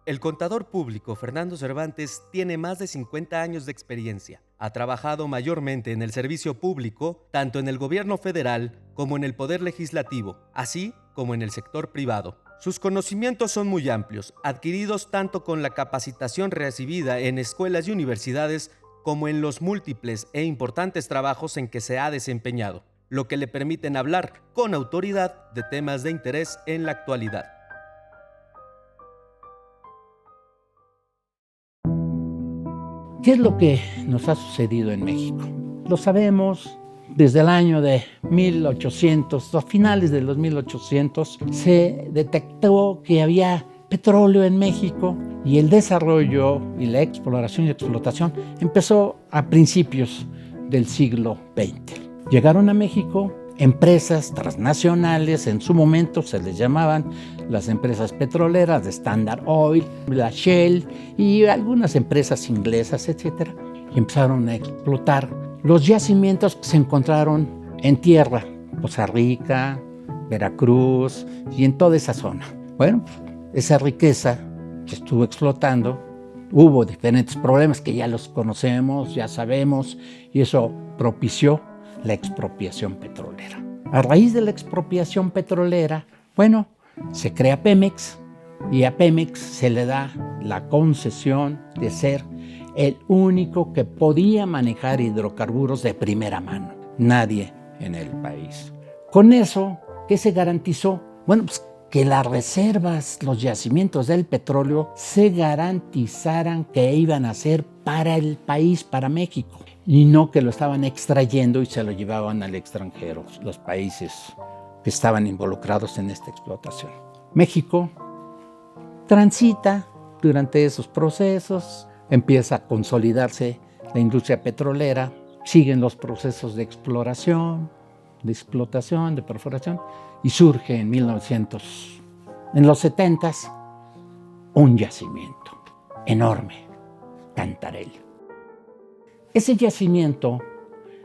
El contador público Fernando Cervantes tiene más de 50 años de experiencia. Ha trabajado mayormente en el servicio público, tanto en el gobierno federal como en el poder legislativo, así como en el sector privado. Sus conocimientos son muy amplios, adquiridos tanto con la capacitación recibida en escuelas y universidades como en los múltiples e importantes trabajos en que se ha desempeñado, lo que le permiten hablar con autoridad de temas de interés en la actualidad. ¿Qué es lo que nos ha sucedido en México? Lo sabemos, desde el año de 1800, a finales de los 1800, se detectó que había petróleo en México y el desarrollo y la exploración y explotación empezó a principios del siglo XX. Llegaron a México empresas transnacionales, en su momento se les llamaban las empresas petroleras de Standard Oil, la Shell y algunas empresas inglesas, etc. Y empezaron a explotar los yacimientos que se encontraron en tierra, Poza Rica, Veracruz y en toda esa zona. Bueno, esa riqueza se estuvo explotando, hubo diferentes problemas que ya los conocemos, ya sabemos, y eso propició la expropiación petrolera. A raíz de la expropiación petrolera, bueno, se crea Pemex y a Pemex se le da la concesión de ser el único que podía manejar hidrocarburos de primera mano. Nadie en el país. Con eso, ¿qué se garantizó? Bueno, pues que las reservas, los yacimientos del petróleo se garantizaran que iban a ser para el país, para México, y no que lo estaban extrayendo y se lo llevaban al extranjero, los países que estaban involucrados en esta explotación. México transita durante esos procesos, empieza a consolidarse la industria petrolera, siguen los procesos de exploración, de explotación, de perforación, y surge en los 70s, un yacimiento enorme, Cantarell. Ese yacimiento,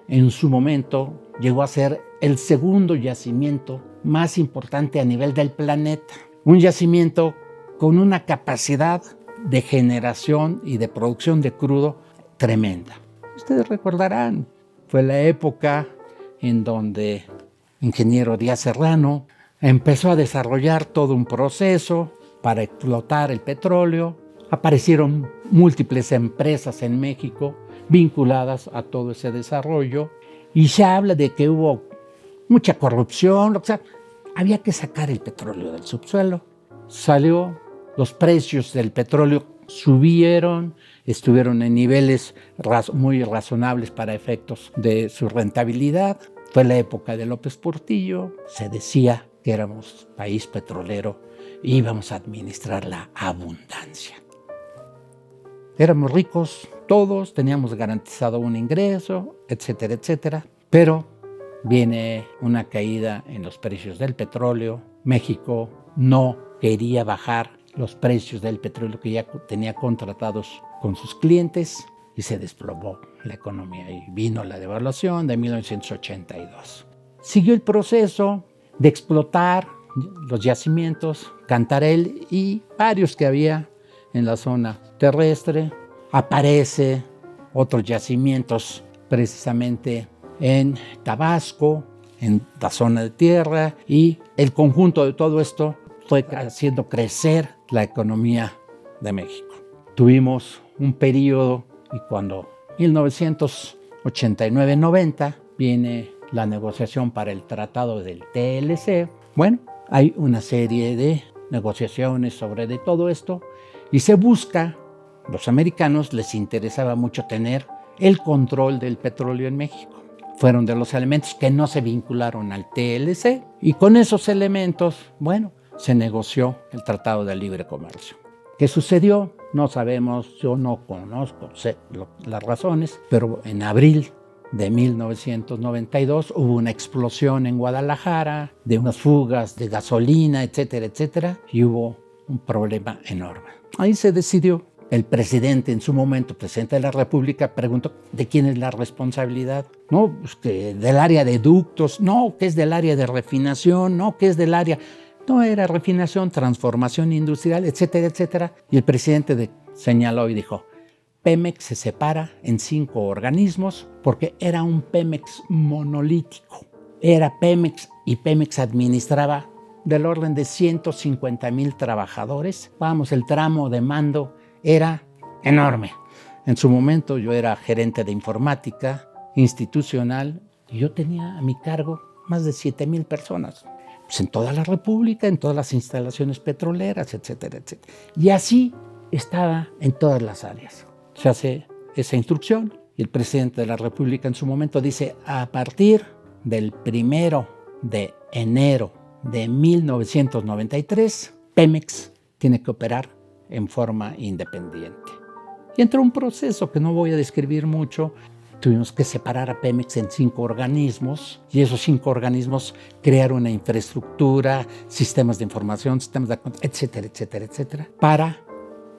en su momento, llegó a ser el segundo yacimiento más importante a nivel del planeta. Un yacimiento con una capacidad de generación y de producción de crudo tremenda. Ustedes recordarán, fue la época en donde el ingeniero Díaz Serrano empezó a desarrollar todo un proceso para explotar el petróleo. Aparecieron múltiples empresas en México vinculadas a todo ese desarrollo y se habla de que hubo mucha corrupción, o sea, había que sacar el petróleo del subsuelo. Salió, los precios del petróleo subieron, estuvieron en niveles muy razonables para efectos de su rentabilidad. Fue la época de López Portillo, se decía que éramos país petrolero y íbamos a administrar la abundancia. Éramos ricos todos, teníamos garantizado un ingreso, etcétera, etcétera. Pero viene una caída en los precios del petróleo. México no quería bajar los precios del petróleo que ya tenía contratados con sus clientes y se desplomó la economía y vino la devaluación de 1982. Siguió el proceso de explotar los yacimientos, Cantarell y varios que había en la zona terrestre. Aparece otros yacimientos precisamente en Tabasco, en la zona de tierra, y el conjunto de todo esto fue haciendo crecer la economía de México. Tuvimos un periodo y cuando 1989-90 viene la negociación para el tratado del TLC, bueno, hay una serie de negociaciones sobre de todo esto y se busca, los americanos les interesaba mucho tener el control del petróleo en México. Fueron de los elementos que no se vincularon al TLC y con esos elementos, bueno, se negoció el Tratado de Libre Comercio. ¿Qué sucedió? No sabemos, yo no conozco, sé las razones, pero en abril de 1992 hubo una explosión en Guadalajara, de unas fugas de gasolina, etcétera, etcétera, y hubo un problema enorme. Ahí se decidió. El presidente, en su momento, presidente de la República, preguntó ¿de quién es la responsabilidad? No, pues que del área de ductos, no, que es del área de refinación, no, que es del área... No, era refinación, transformación industrial, etcétera, etcétera. Y el presidente señaló y dijo, Pemex se separa en 5 organismos porque era un Pemex monolítico. Era Pemex y Pemex administraba del orden de 150,000 trabajadores. Vamos, el tramo de mando era enorme. En su momento yo era gerente de informática institucional y yo tenía a mi cargo más de 7,000 personas. Pues en toda la República, en todas las instalaciones petroleras, etcétera, etcétera. Y así estaba en todas las áreas. Se hace esa instrucción y el presidente de la República en su momento dice, a partir del 1 de enero de 1993, Pemex tiene que operar en forma independiente. Y entró un proceso que no voy a describir mucho. Tuvimos que separar a Pemex en 5 organismos y esos 5 organismos crearon una infraestructura, sistemas de información, sistemas de etcétera, etcétera, etcétera, para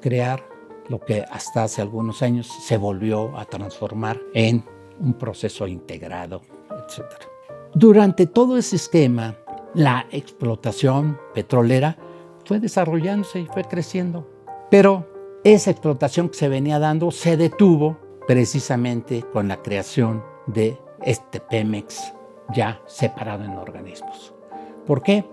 crear lo que hasta hace algunos años se volvió a transformar en un proceso integrado, etcétera. Durante todo ese esquema, la explotación petrolera fue desarrollándose y fue creciendo, pero esa explotación que se venía dando se detuvo precisamente con la creación de este Pemex ya separado en organismos. ¿Por qué?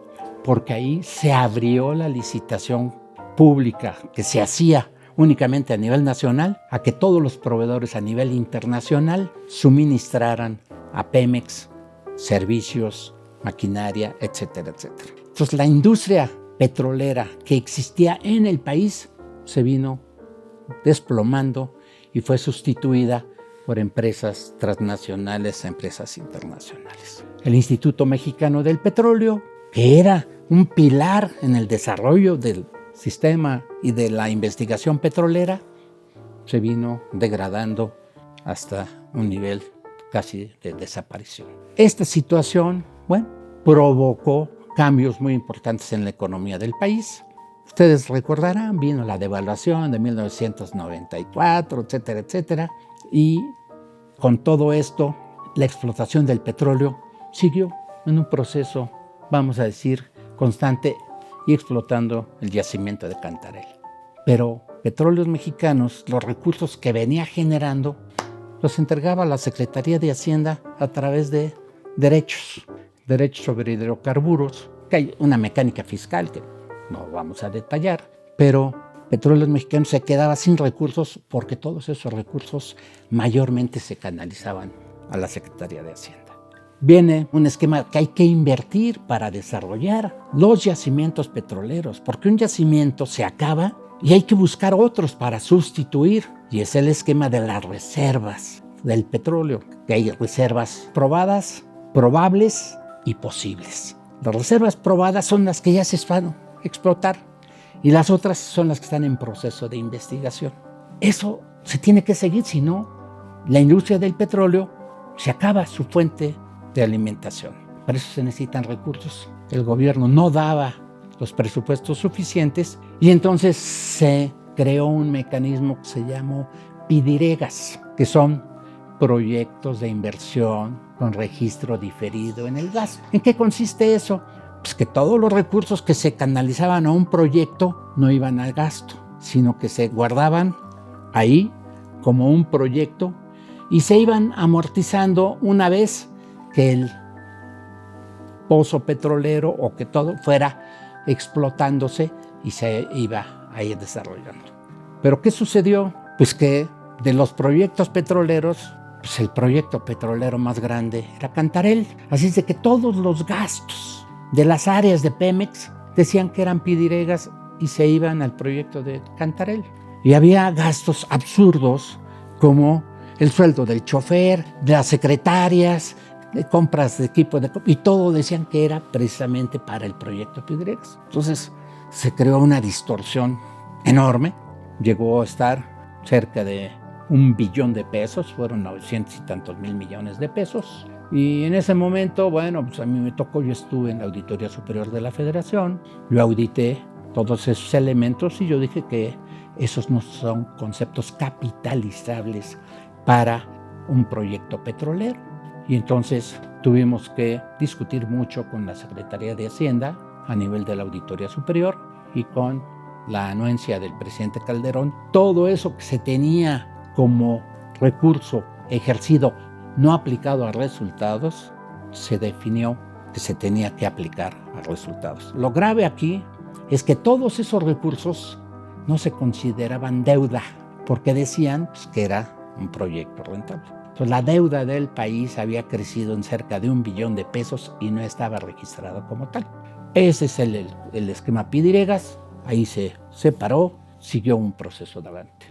Porque ahí se abrió la licitación pública que se hacía únicamente a nivel nacional a que todos los proveedores a nivel internacional suministraran a Pemex servicios, maquinaria, etcétera, etcétera. Entonces la industria petrolera que existía en el país se vino desplomando y fue sustituida por empresas transnacionales a empresas internacionales. El Instituto Mexicano del Petróleo, que era un pilar en el desarrollo del sistema y de la investigación petrolera, se vino degradando hasta un nivel casi de desaparición. Esta situación, provocó cambios muy importantes en la economía del país. Ustedes recordarán, vino la devaluación de 1994, etcétera, etcétera, y con todo esto, la explotación del petróleo siguió en un proceso, vamos a decir, constante y explotando el yacimiento de Cantarell. Pero Petróleos Mexicanos, los recursos que venía generando, los entregaba a la Secretaría de Hacienda a través de derechos sobre hidrocarburos, que hay una mecánica fiscal que no vamos a detallar, pero Petróleos Mexicanos se quedaba sin recursos porque todos esos recursos mayormente se canalizaban a la Secretaría de Hacienda. Viene un esquema que hay que invertir para desarrollar los yacimientos petroleros, porque un yacimiento se acaba y hay que buscar otros para sustituir, y es el esquema de las reservas del petróleo, que hay reservas probadas, probables y posibles. Las reservas probadas son las que ya se van a explotar y las otras son las que están en proceso de investigación. Eso se tiene que seguir, si no, la industria del petróleo se acaba su fuente de alimentación. Para eso se necesitan recursos. El gobierno no daba los presupuestos suficientes y entonces se creó un mecanismo que se llamó PIDIREGAS, que son proyectos de inversión con registro diferido en el gasto. ¿En qué consiste eso? Pues que todos los recursos que se canalizaban a un proyecto no iban al gasto, sino que se guardaban ahí como un proyecto y se iban amortizando una vez que el pozo petrolero o que todo fuera explotándose y se iba a ir desarrollando. ¿Pero qué sucedió? Pues que de los proyectos petroleros, pues el proyecto petrolero más grande era Cantarell. Así es de que todos los gastos de las áreas de Pemex decían que eran PIDIREGAS y se iban al proyecto de Cantarell. Y había gastos absurdos como el sueldo del chofer, de las secretarias, de compras de equipo, y todo decían que era precisamente para el proyecto PIDIREGAS. Entonces se creó una distorsión enorme, llegó a estar cerca de 1 billón de pesos, fueron 900 y tantos mil millones de pesos. Y en ese momento, pues a mí me tocó, yo estuve en la Auditoría Superior de la Federación, yo audité todos esos elementos y yo dije que esos no son conceptos capitalizables para un proyecto petrolero. Y entonces tuvimos que discutir mucho con la Secretaría de Hacienda a nivel de la Auditoría Superior y con la anuencia del presidente Calderón, todo eso que se tenía como recurso ejercido no aplicado a resultados, se definió que se tenía que aplicar a resultados. Lo grave aquí es que todos esos recursos no se consideraban deuda, porque decían pues, que era un proyecto rentable. Entonces, la deuda del país había crecido en cerca de 1 billón de pesos y no estaba registrado como tal. Ese es el esquema Pidiegas. Ahí se separó, siguió un proceso de adelante.